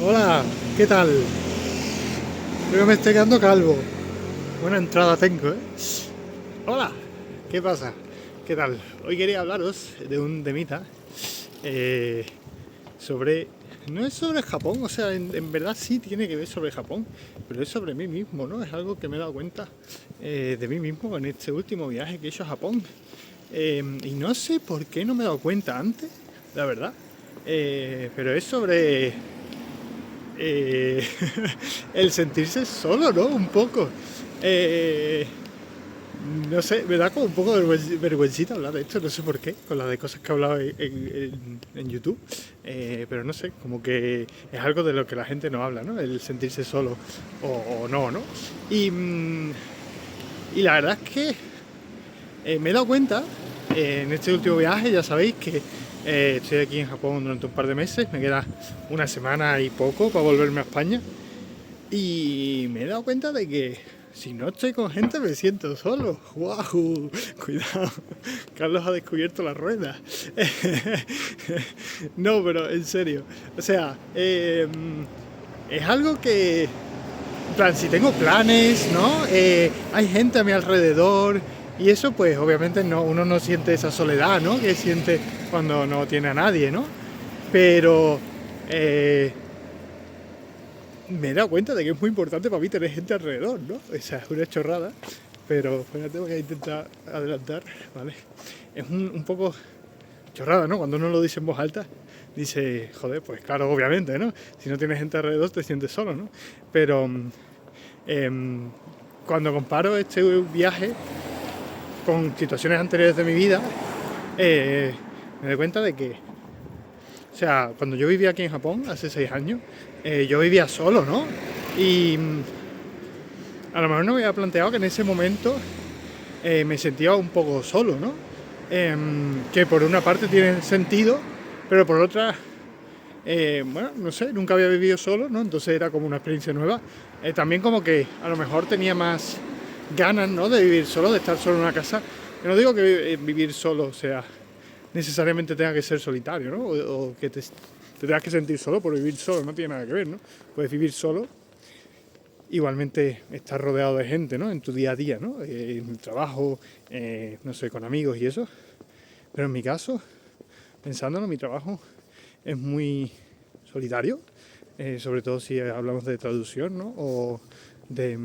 Hola, ¿qué tal? Creo que me estoy quedando calvo. Buena entrada tengo, ¿eh? Hola, ¿qué pasa? ¿Qué tal? Hoy quería hablaros de un temita eh, sobre... No es sobre Japón, o sea, en verdad sí tiene que ver sobre Japón, pero es sobre mí mismo, ¿no? Es algo que me he dado cuenta de mí mismo en este último viaje que he hecho a Japón. Y no sé por qué no me he dado cuenta antes, la verdad. Pero es sobre eh, el sentirse solo, ¿no? Un poco. Eh, no sé, me da como un poco de vergüencita hablar de esto, no sé por qué, con las de cosas que he hablado en YouTube. Pero no sé, como que es algo de lo que la gente no habla, ¿no? El sentirse solo o no, ¿no? Y, y la verdad es que me he dado cuenta en este último viaje, ya sabéis que estoy aquí en Japón durante un par de meses, me queda una semana y poco para volverme a España. Y me he dado cuenta de que si no estoy con gente me siento solo. ¡Guau! Cuidado, Carlos ha descubierto la rueda. No, pero en serio. O sea, es algo que, en plan, si tengo planes, ¿no? Hay gente a mi alrededor y eso pues obviamente no, uno no siente esa soledad, ¿no? Que siente cuando no tiene a nadie, ¿no? Pero eh, me he dado cuenta de que es muy importante para mí tener gente alrededor, ¿no? Esa es una chorrada, pero espérate, voy a intentar adelantar, ¿vale? Es un poco chorrada, ¿no? Cuando uno lo dice en voz alta, dice, joder, pues claro, obviamente, ¿no? Si no tienes gente alrededor te sientes solo, ¿no? Pero em, cuando comparo este viaje con situaciones anteriores de mi vida, eh, me doy cuenta de que, o sea, cuando yo vivía aquí en Japón, hace 6 años, yo vivía solo, ¿no? Y a lo mejor no me había planteado que en ese momento me sentía un poco solo, ¿no? Que por una parte tiene sentido, pero por otra, bueno, no sé, nunca había vivido solo, ¿no? Entonces era como una experiencia nueva. También como que a lo mejor tenía más ganas, ¿no? De vivir solo, de estar solo en una casa. Yo no digo que vivir solo sea necesariamente tenga que ser solitario, ¿no? O que te tengas que sentir solo por vivir solo, no tiene nada que ver, ¿no? Puedes vivir solo, igualmente estar rodeado de gente, ¿no? En tu día a día, ¿no? En el trabajo, no sé, con amigos y eso. Pero en mi caso, pensándolo, mi trabajo es muy solitario, sobre todo si hablamos de traducción, ¿no? O de,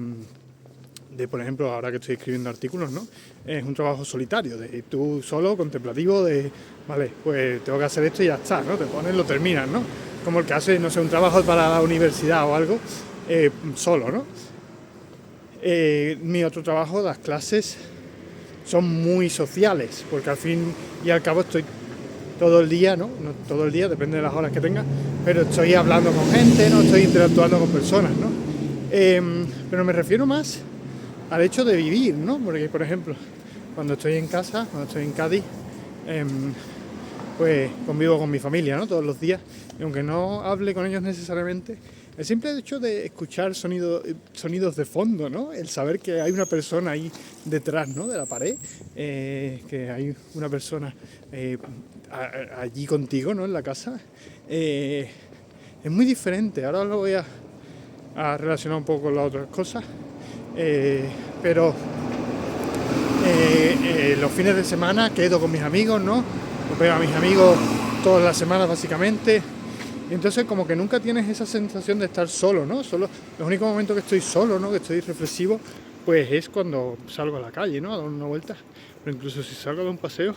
por ejemplo, ahora que estoy escribiendo artículos, ¿no? Es un trabajo solitario, de tú solo, contemplativo, de, vale, pues tengo que hacer esto y ya está, ¿no? Te pones, lo terminas, ¿no? Como el que hace, no sé, un trabajo para la universidad o algo, solo, ¿no? Mi otro trabajo, las clases, son muy sociales, porque al fin y al cabo estoy todo el día, ¿no? No todo el día, depende de las horas que tenga, pero estoy hablando con gente, ¿no? Estoy interactuando con personas, ¿no? Pero me refiero más al hecho de vivir, ¿no? Porque, por ejemplo, cuando estoy en casa, cuando estoy en Cádiz, pues convivo con mi familia, ¿no? Todos los días. Y aunque no hable con ellos necesariamente, el simple hecho de escuchar sonidos de fondo, ¿no? El saber que hay una persona ahí detrás, ¿no? De la pared, que hay una persona allí contigo, ¿no? En la casa, eh, es muy diferente. Ahora lo voy a relacionar un poco con las otras cosas, pero los fines de semana quedo con mis amigos, ¿no? Veo a mis amigos todas las semanas básicamente. Y entonces como que nunca tienes esa sensación de estar solo, ¿no? Solo, los únicos momentos que estoy solo, ¿no? Que estoy reflexivo, pues es cuando salgo a la calle, ¿no? A dar una vuelta. Pero incluso si salgo de un paseo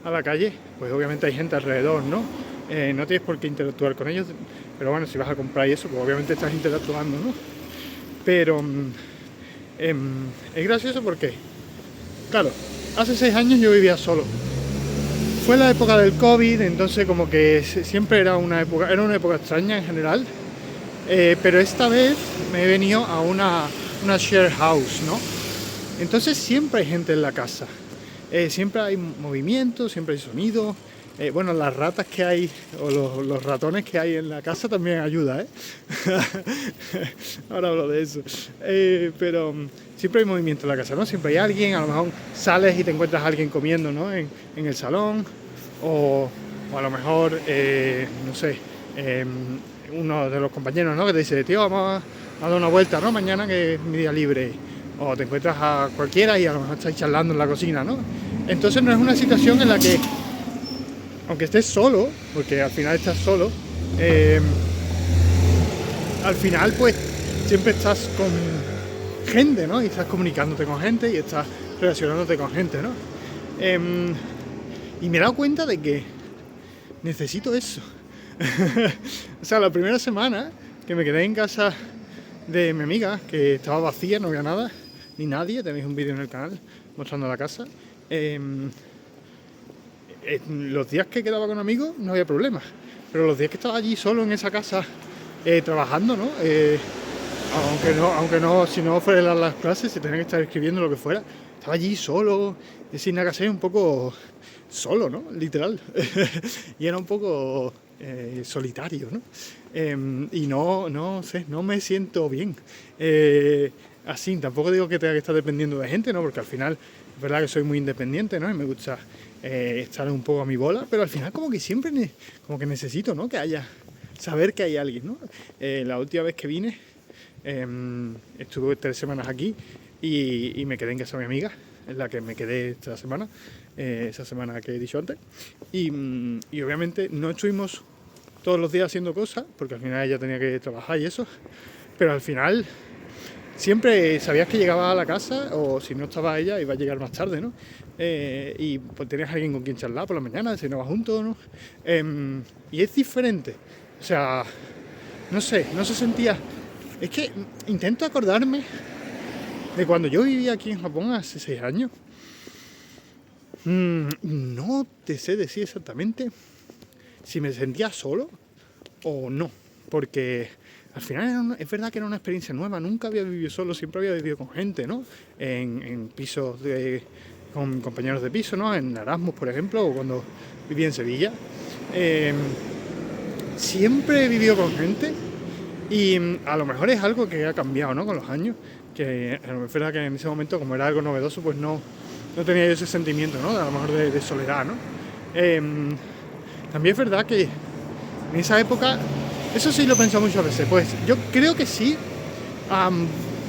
a la calle, pues obviamente hay gente alrededor, ¿no? No tienes por qué interactuar con ellos, pero bueno, si vas a comprar y eso, pues obviamente estás interactuando, ¿no? Pero es gracioso porque, claro, hace 6 años yo vivía solo. Fue la época del COVID, entonces como que siempre era una época extraña en general. Pero esta vez me he venido a una share house, ¿no? Entonces siempre hay gente en la casa. Siempre hay movimiento, siempre hay sonido. Bueno, las ratas que hay, o los ratones que hay en la casa también ayuda, ¿eh? Ahora hablo de eso. Pero siempre hay movimiento en la casa, ¿no? Siempre hay alguien, a lo mejor sales y te encuentras a alguien comiendo, ¿no? En el salón, o a lo mejor, no sé, uno de los compañeros, ¿no? Que te dice, tío, vamos a dar una vuelta, ¿no? Mañana que es mi día libre. O te encuentras a cualquiera y a lo mejor estáis charlando en la cocina, ¿no? Entonces no es una situación en la que, aunque estés solo, porque al final estás solo, al final pues siempre estás con gente, ¿no? Y estás comunicándote con gente y estás relacionándote con gente, ¿no? Y me he dado cuenta de que necesito eso. O sea, la primera semana que me quedé en casa de mi amiga, que estaba vacía, no había nada, ni nadie, tenéis un vídeo en el canal mostrando la casa. Los días que quedaba con amigos no había problema, pero los días que estaba allí solo en esa casa trabajando, ¿no? Aunque no, si no fuera las clases, si tenía que estar escribiendo lo que fuera, estaba allí solo, sin nada que hacer, un poco solo, ¿no? Literal. Y era un poco solitario, ¿no? Y no sé, no me siento bien. Así, tampoco digo que tenga que estar dependiendo de gente, ¿no? Porque al final es verdad que soy muy independiente, ¿no? Y me gusta estar un poco a mi bola, pero al final como que siempre como que necesito, ¿no? Que haya, saber que hay alguien, ¿no? La última vez que vine, estuve 3 semanas aquí y me quedé en casa de mi amiga, en la que me quedé esta semana, esa semana que he dicho antes. Y obviamente no estuvimos todos los días haciendo cosas, porque al final ella tenía que trabajar y eso, pero al final siempre sabías que llegaba a la casa, o si no estaba ella, iba a llegar más tarde, ¿no? Y pues tenías a alguien con quien charlar por la mañana, cenabas juntos, ¿no? Y es diferente, o sea, no sé, no se sentía... Es que intento acordarme de cuando yo vivía aquí en Japón hace 6 años. No te sé decir exactamente si me sentía solo o no, porque al final es verdad que era una experiencia nueva, nunca había vivido solo, siempre había vivido con gente, ¿no? En pisos con compañeros de piso, ¿no? En Erasmus, por ejemplo, o cuando vivía en Sevilla. Siempre he vivido con gente y a lo mejor es algo que ha cambiado, ¿no? Con los años, que es verdad que en ese momento, como era algo novedoso, pues no tenía yo ese sentimiento, ¿no? A lo mejor de soledad, ¿no? También es verdad que en esa época, eso sí lo he pensado muchas veces, pues yo creo que sí,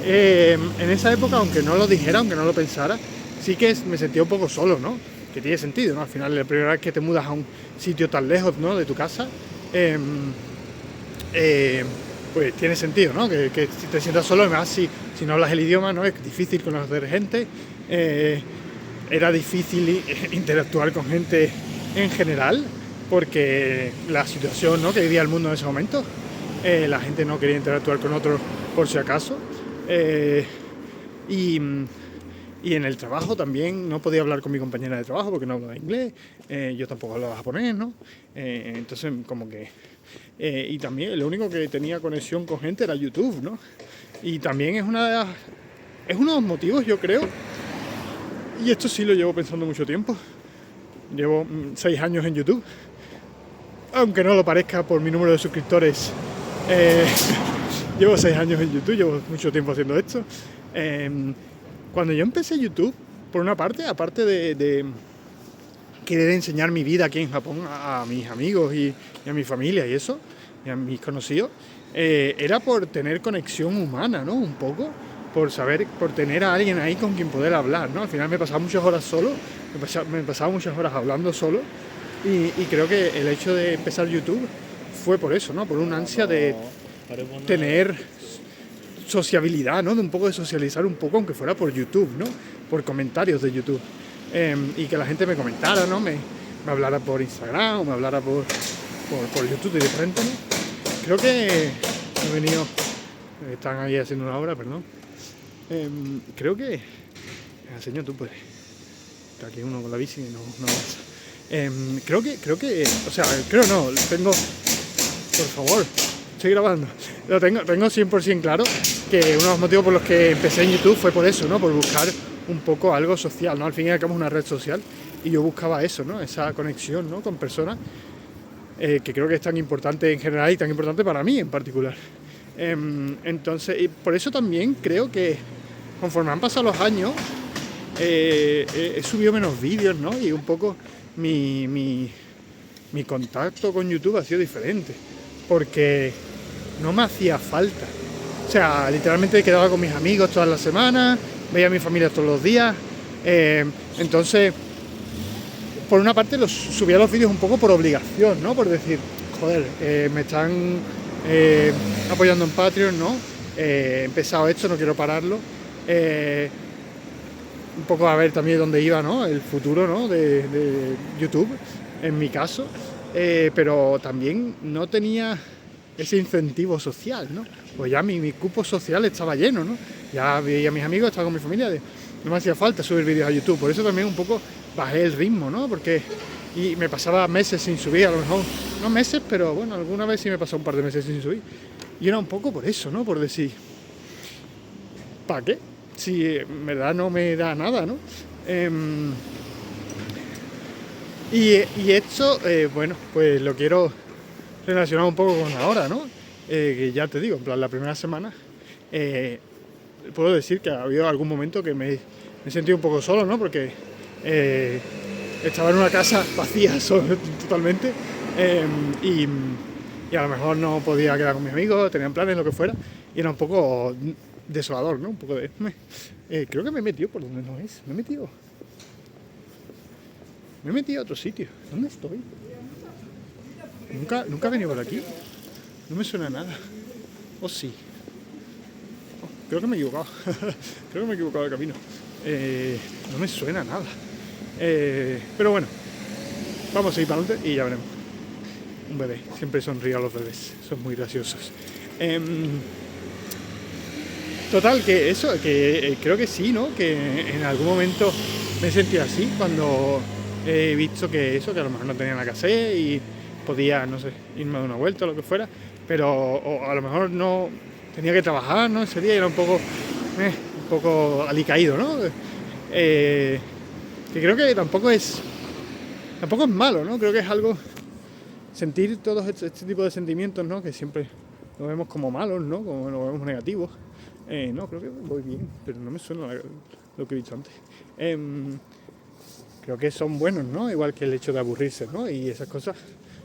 en esa época, aunque no lo dijera, aunque no lo pensara, sí que me sentía un poco solo, ¿no? Que tiene sentido, ¿no? Al final, la primera vez que te mudas a un sitio tan lejos, ¿no? De tu casa, pues tiene sentido, ¿no? Que si te sientas solo, además si no hablas el idioma, ¿no? Es difícil conocer gente, era difícil interactuar con gente en general, porque la situación, ¿no? Que vivía el mundo en ese momento, la gente no quería interactuar con otros por si acaso, y en el trabajo también no podía hablar con mi compañera de trabajo porque no hablaba inglés, yo tampoco hablaba japonés, ¿no? Entonces como que... y también lo único que tenía conexión con gente era YouTube, ¿no? Y también es uno de los motivos, yo creo, y esto sí lo llevo pensando mucho tiempo, llevo 6 años en YouTube, aunque no lo parezca por mi número de suscriptores, llevo 6 años en YouTube, llevo mucho tiempo haciendo esto. Cuando yo empecé YouTube, por una parte, aparte de querer enseñar mi vida aquí en Japón a mis amigos y a mi familia y eso, y a mis conocidos, era por tener conexión humana, ¿no? Un poco, por tener a alguien ahí con quien poder hablar, ¿no? Al final me pasaba muchas horas solo, me pasaba muchas horas hablando solo, y creo que el hecho de empezar YouTube fue por eso, ¿no? Por una ansia de tener sociabilidad, ¿no? De un poco de socializar un poco, aunque fuera por YouTube, ¿no? Por comentarios de YouTube. Y que la gente me comentara, ¿no? Me hablara por Instagram o me hablara por YouTube de diferente, ¿no? Creo que he venido... Están ahí haciendo una obra, perdón. Creo que... Enseño tú, pues. Está aquí uno con la bici y no pasa. Creo que... O sea, creo no, tengo... Por favor, estoy grabando. Lo tengo 100% claro que uno de los motivos por los que empecé en YouTube fue por eso, ¿no? Por buscar un poco algo social, ¿no? Al fin y al cabo es una red social y yo buscaba eso, ¿no? Esa conexión, ¿no? Con personas que creo que es tan importante en general y tan importante para mí en particular. Entonces, y por eso también creo que conforme han pasado los años he subido menos vídeos, ¿no? Y un poco mi contacto con YouTube ha sido diferente, porque no me hacía falta. O sea, literalmente quedaba con mis amigos todas las semanas, veía a mi familia todos los días. Entonces, por una parte subía los vídeos un poco por obligación, ¿no? Por decir, joder, me están apoyando en Patreon, ¿no? He empezado esto, no quiero pararlo. Un poco a ver también dónde iba, ¿no? El futuro, ¿no? de YouTube, en mi caso. Pero también no tenía ese incentivo social, ¿no? Pues ya mi cupo social estaba lleno, ¿no? Ya veía a mis amigos, estaba con mi familia, no me hacía falta subir vídeos a YouTube. Por eso también un poco bajé el ritmo, ¿no? Porque y me pasaba meses sin subir, a lo mejor, no meses, pero bueno, alguna vez sí me pasó un par de meses sin subir. Y era un poco por eso, ¿no? Por decir, ¿para qué? Si en verdad no me da nada, ¿no? Y esto, bueno, pues lo quiero relacionar un poco con ahora, ¿no? Que ya te digo, en plan, la primera semana puedo decir que ha habido algún momento que me he sentido un poco solo, ¿no? Porque estaba en una casa vacía totalmente y a lo mejor no podía quedar con mis amigos, tenían planes, lo que fuera, y era un poco desolador, ¿no? Un poco de... creo que me he metido por donde no es, me he metido a otro sitio. ¿Dónde estoy? Nunca he venido por aquí. No me suena nada. ¿O sí? Oh, creo que me he equivocado. Creo que me he equivocado de camino. No me suena nada. Pero bueno, vamos a ir para adelante y ya veremos. Un bebé. Siempre sonrío a los bebés. Son muy graciosos. Total, que eso, que creo que sí, ¿no? Que en algún momento me he sentido así cuando he visto que a lo mejor no tenía nada que hacer y podía, no sé, irme a una vuelta o lo que fuera, pero o a lo mejor no tenía que trabajar, ¿no? Ese día era un poco alicaído, ¿no? Que creo que tampoco es malo, ¿no? Creo que es algo, sentir todos este tipo de sentimientos, ¿no? Que siempre lo vemos como malos, ¿no? Como lo vemos negativos. No, creo que voy bien, pero no me suena lo que he dicho antes. Creo que son buenos, ¿no? Igual que el hecho de aburrirse, ¿no? Y esas cosas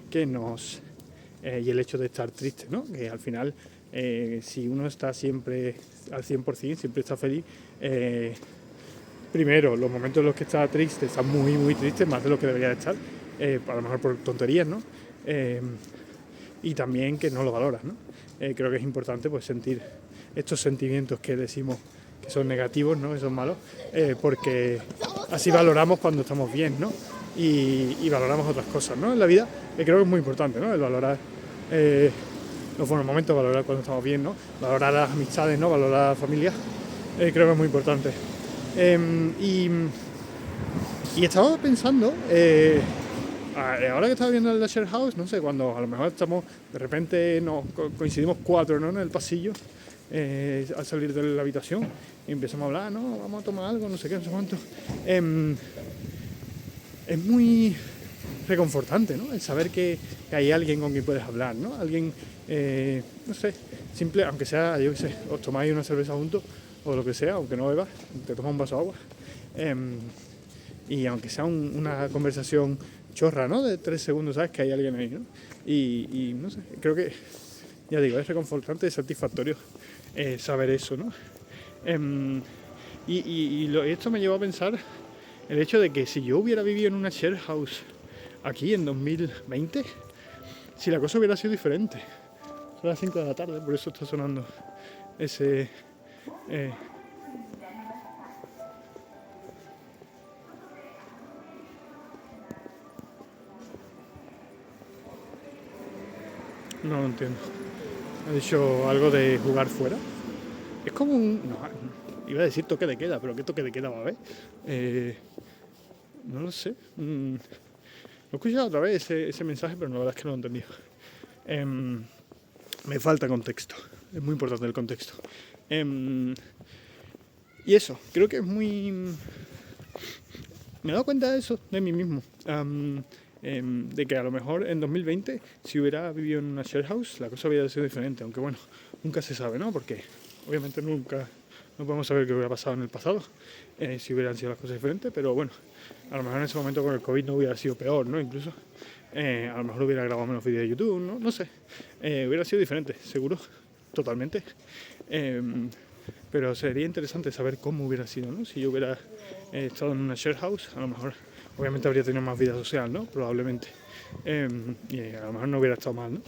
que nos... y el hecho de estar triste, ¿no? Que al final, si uno está siempre al 100%, siempre está feliz, primero, los momentos en los que está triste, está muy, muy triste, más de lo que debería estar, a lo mejor por tonterías, ¿no? Y también que no lo valoras, ¿no? Creo que es importante pues sentir estos sentimientos que decimos que son negativos, ¿no? Que son malos, porque así valoramos cuando estamos bien, ¿no? Y valoramos otras cosas, ¿no? En la vida, creo que es muy importante, ¿no? El valorar los buenos momentos, valorar cuando estamos bien, ¿no? Valorar las amistades, ¿no? Valorar la familia, creo que es muy importante. Y estaba pensando, ahora que estaba viendo el Share House, no sé, cuando a lo mejor estamos, de repente coincidimos 4, ¿no? En el pasillo, al salir de la habitación, y empezamos a hablar, ¿no? Vamos a tomar algo, no sé qué, no sé cuánto. Es muy reconfortante, ¿no? El saber que hay alguien con quien puedes hablar, ¿no? Alguien, no sé, simple, aunque sea, yo qué sé, os tomáis una cerveza juntos, o lo que sea, aunque no bebas, te tomas un vaso de agua. Y aunque sea una conversación chorra, ¿no? De 3 segundos, sabes que hay alguien ahí, ¿no? Y no sé, creo que, ya digo, es reconfortante y satisfactorio saber eso, ¿no? Esto me llevó a pensar el hecho de que si yo hubiera vivido en una share house aquí en 2020, si la cosa hubiera sido diferente. Son las 5 de la tarde, por eso está sonando ese... No lo entiendo. Ha dicho algo de jugar fuera. Es como un... No, iba a decir toque de queda, pero ¿qué toque de queda va a haber? No lo sé. Lo he escuchado otra vez ese mensaje, pero la verdad es que no lo he entendido. Me falta contexto. Es muy importante el contexto. Y eso, creo que es muy... Me he dado cuenta de eso, de mí mismo. De que a lo mejor en 2020, si hubiera vivido en una share house, la cosa hubiera sido diferente. Aunque bueno, nunca se sabe, ¿no? Porque obviamente no podemos saber qué hubiera pasado en el pasado, si hubieran sido las cosas diferentes. Pero bueno, a lo mejor en ese momento con el COVID no hubiera sido peor, ¿no? Incluso. A lo mejor hubiera grabado menos vídeos de YouTube, no sé. Hubiera sido diferente, seguro, totalmente. Pero sería interesante saber cómo hubiera sido, ¿no? Si yo hubiera estado en una share house, a lo mejor, obviamente habría tenido más vida social, ¿no? Probablemente. Y a lo mejor no hubiera estado mal, ¿no?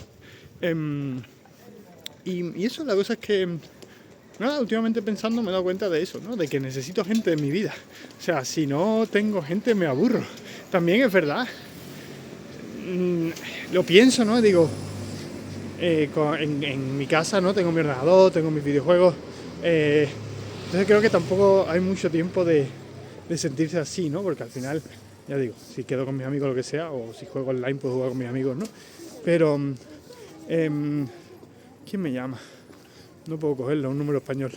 Y eso, la cosa es que, nada, últimamente pensando me he dado cuenta de eso, ¿no? De que necesito gente en mi vida. O sea, si no tengo gente me aburro. También es verdad. Lo pienso, ¿no? Digo, en mi casa, ¿no? Tengo mi ordenador, tengo mis videojuegos. Entonces creo que tampoco hay mucho tiempo de sentirse así, ¿no? Porque al final, ya digo, si quedo con mis amigos o lo que sea, o si juego online puedo jugar con mis amigos, ¿no? Pero, ¿quién me llama? No puedo cogerlo, un número español.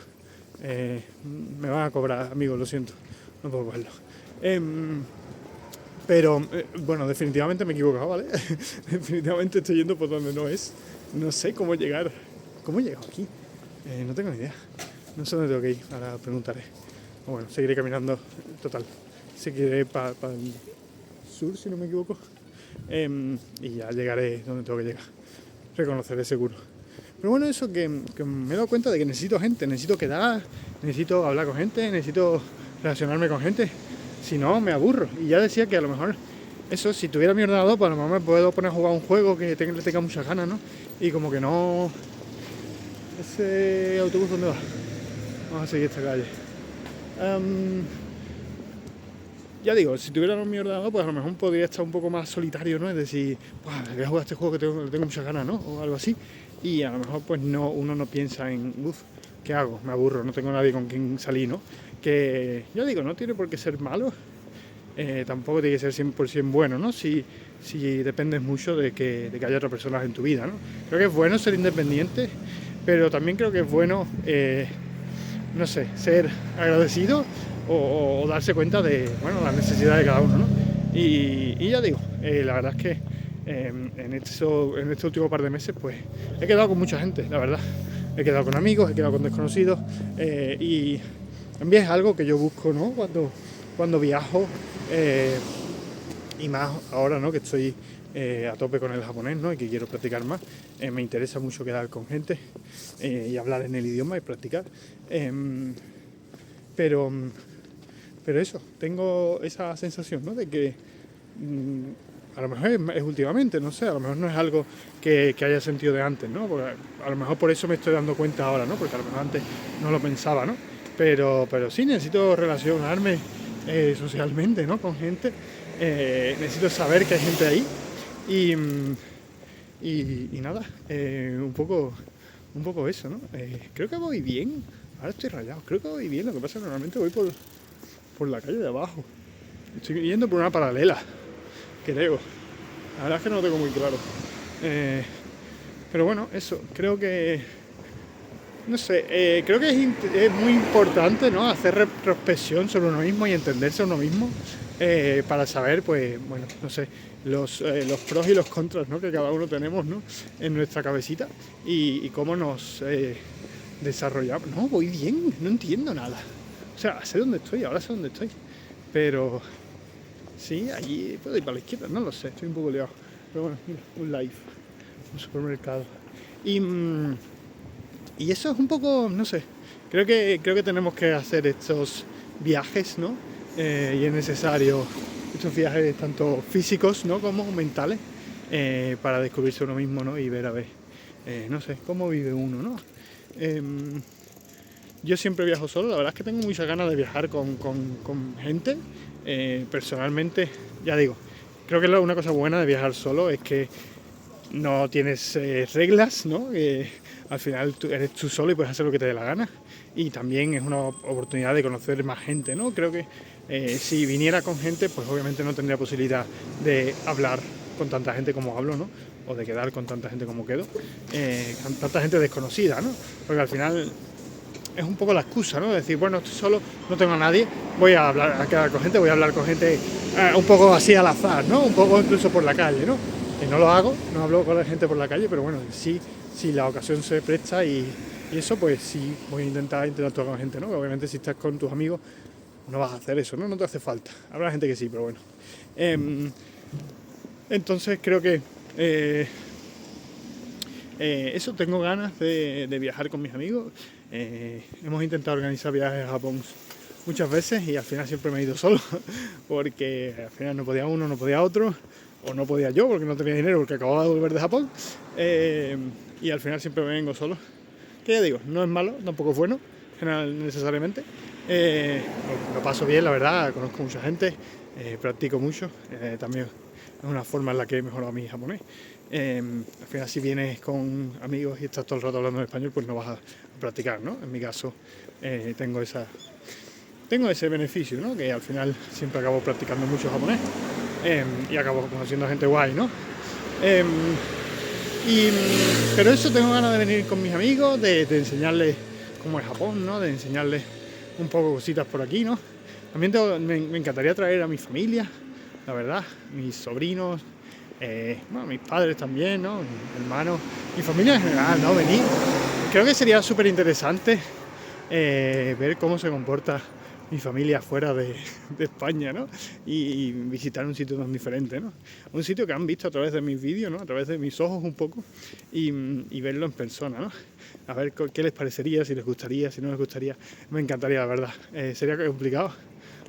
Me van a cobrar, amigos, lo siento. No puedo cogerlo. Pero, bueno, definitivamente me he equivocado, ¿vale? Definitivamente estoy yendo por donde no es. No sé cómo llegar. ¿Cómo he llegado aquí? No tengo ni idea. No sé dónde tengo que ir, ahora preguntaré. O bueno, seguiré caminando, total. Seguiré para el sur, si no me equivoco. Y ya llegaré donde tengo que llegar. Reconoceré seguro. Pero bueno, eso que me he dado cuenta de que necesito gente, necesito quedar, necesito hablar con gente, necesito relacionarme con gente. Si no, me aburro. Y ya decía que a lo mejor eso, si tuviera mi ordenador, pues a lo mejor me puedo poner a jugar un juego que le tenga muchas ganas, ¿no? Y como que no... ¿Ese autobús dónde va? Vamos a seguir esta calle. Ya digo, si tuviera mi ordenador, pues a lo mejor podría estar un poco más solitario, ¿no? Es decir, voy a jugar este juego que tengo muchas ganas, ¿no? O algo así. Y a lo mejor pues no, uno no piensa en, ¿qué hago? Me aburro, no tengo nadie con quien salir, ¿no? Que, yo digo, no tiene por qué ser malo, tampoco tiene que ser 100% bueno, ¿no? Si dependes mucho de que haya otras personas en tu vida, ¿no? Creo que es bueno ser independiente, pero también creo que es bueno, no sé, ser agradecido o darse cuenta de, bueno, las necesidades de cada uno, ¿no? Y ya digo, la verdad es que en este último par de meses pues he quedado con mucha gente, la verdad. He quedado con amigos, he quedado con desconocidos y también es algo que yo busco, ¿no? Cuando viajo y más ahora, ¿no? Que estoy a tope con el japonés, ¿no? Y que quiero practicar más. Me interesa mucho quedar con gente y hablar en el idioma y practicar. Pero eso, tengo esa sensación, ¿no? De que a lo mejor es últimamente, no sé, a lo mejor no es algo que haya sentido de antes, ¿no? Porque a lo mejor por eso me estoy dando cuenta ahora, ¿no? Porque a lo mejor antes no lo pensaba, ¿no? Pero sí necesito relacionarme socialmente, ¿no? Con gente. Necesito saber que hay gente ahí. Y nada, un poco eso, ¿no? Creo que voy bien. Ahora estoy rayado, creo que voy bien. Lo que pasa es que normalmente voy por la calle de abajo. Estoy yendo por una paralela, creo. La verdad es que no lo tengo muy claro. Pero bueno, eso, creo que... No sé, creo que es muy importante, ¿no? Hacer retrospección sobre uno mismo y entenderse a uno mismo para saber, pues, bueno, no sé, los pros y los contras, ¿no? Que cada uno tenemos, ¿no? En nuestra cabecita y cómo nos desarrollamos. No, voy bien, no entiendo nada. O sea, sé dónde estoy, ahora sé dónde estoy. Pero sí, allí puedo ir para la izquierda, no lo sé, estoy un poco liado. Pero bueno, mira, un live, un supermercado. Y eso es un poco, no sé, creo que tenemos que hacer estos viajes, ¿no? Y es necesario estos viajes tanto físicos, ¿no? Como mentales, para descubrirse uno mismo, ¿no? Y ver, a ver, no sé, cómo vive uno, ¿no? Yo siempre viajo solo, la verdad es que tengo muchas ganas de viajar con gente. Personalmente, ya digo, creo que una cosa buena de viajar solo es que no tienes reglas, ¿no? Al final eres tú solo y puedes hacer lo que te dé la gana. Y también es una oportunidad de conocer más gente, ¿no? Creo que si viniera con gente, pues obviamente no tendría posibilidad de hablar con tanta gente como hablo, ¿no? O de quedar con tanta gente como quedo. Con tanta gente desconocida, ¿no? Porque al final es un poco la excusa, ¿no? Decir, bueno, estoy solo, no tengo a nadie, voy a quedar con gente, voy a hablar con gente un poco así al azar, ¿no? Un poco incluso por la calle, ¿no? No lo hago, no hablo con la gente por la calle, pero bueno, sí, si la ocasión se presta y eso, pues sí, voy a intentar interactuar con la gente, ¿no? Obviamente si estás con tus amigos no vas a hacer eso, ¿no? No te hace falta. Habrá gente que sí, pero bueno. Entonces creo que eso, tengo ganas de viajar con mis amigos. Hemos intentado organizar viajes a Japón muchas veces y al final siempre me he ido solo porque al final no podía uno, no podía otro, o no podía yo porque no tenía dinero porque acababa de volver de Japón, y al final siempre me vengo solo. Que ya digo, no es malo, tampoco es bueno necesariamente. Lo paso bien, la verdad, conozco mucha gente, practico mucho, también es una forma en la que he mejorado mi japonés. Al final, si vienes con amigos y estás todo el rato hablando en español, pues no vas a practicar, ¿no? En mi caso, tengo ese beneficio, ¿no? Que al final siempre acabo practicando mucho japonés, y acabo conociendo a gente guay, ¿no? Pero eso, tengo ganas de venir con mis amigos, de enseñarles cómo es Japón, ¿no? De enseñarles un poco cositas por aquí, ¿no? También me encantaría traer a mi familia, la verdad, mis sobrinos, bueno, mis padres también, ¿no? Mis hermanos, mi familia en general, ¿no? Venir. Creo que sería súper interesante ver cómo se comporta mi familia fuera de España, ¿no? Y visitar un sitio tan diferente, ¿no? Un sitio que han visto a través de mis vídeos, ¿no? A través de mis ojos un poco, y verlo en persona, ¿no? A ver qué les parecería, si les gustaría, si no les gustaría. Me encantaría, la verdad. Sería complicado.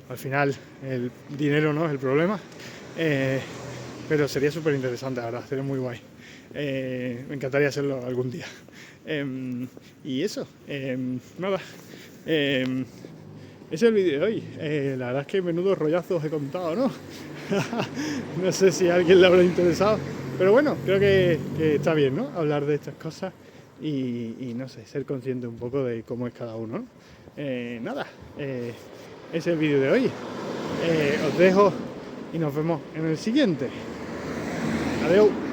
Al final el dinero no es el problema, pero sería súper interesante, la verdad, sería muy guay. Me encantaría hacerlo algún día. Y eso, nada. Ese es el vídeo de hoy. La verdad es que menudo rollazo os he contado, ¿no? No sé si a alguien le habrá interesado, pero bueno, creo que está bien, ¿no? Hablar de estas cosas y no sé, ser consciente un poco de cómo es cada uno, ¿no? Nada, ese es el vídeo de hoy. Os dejo y nos vemos en el siguiente. Adiós.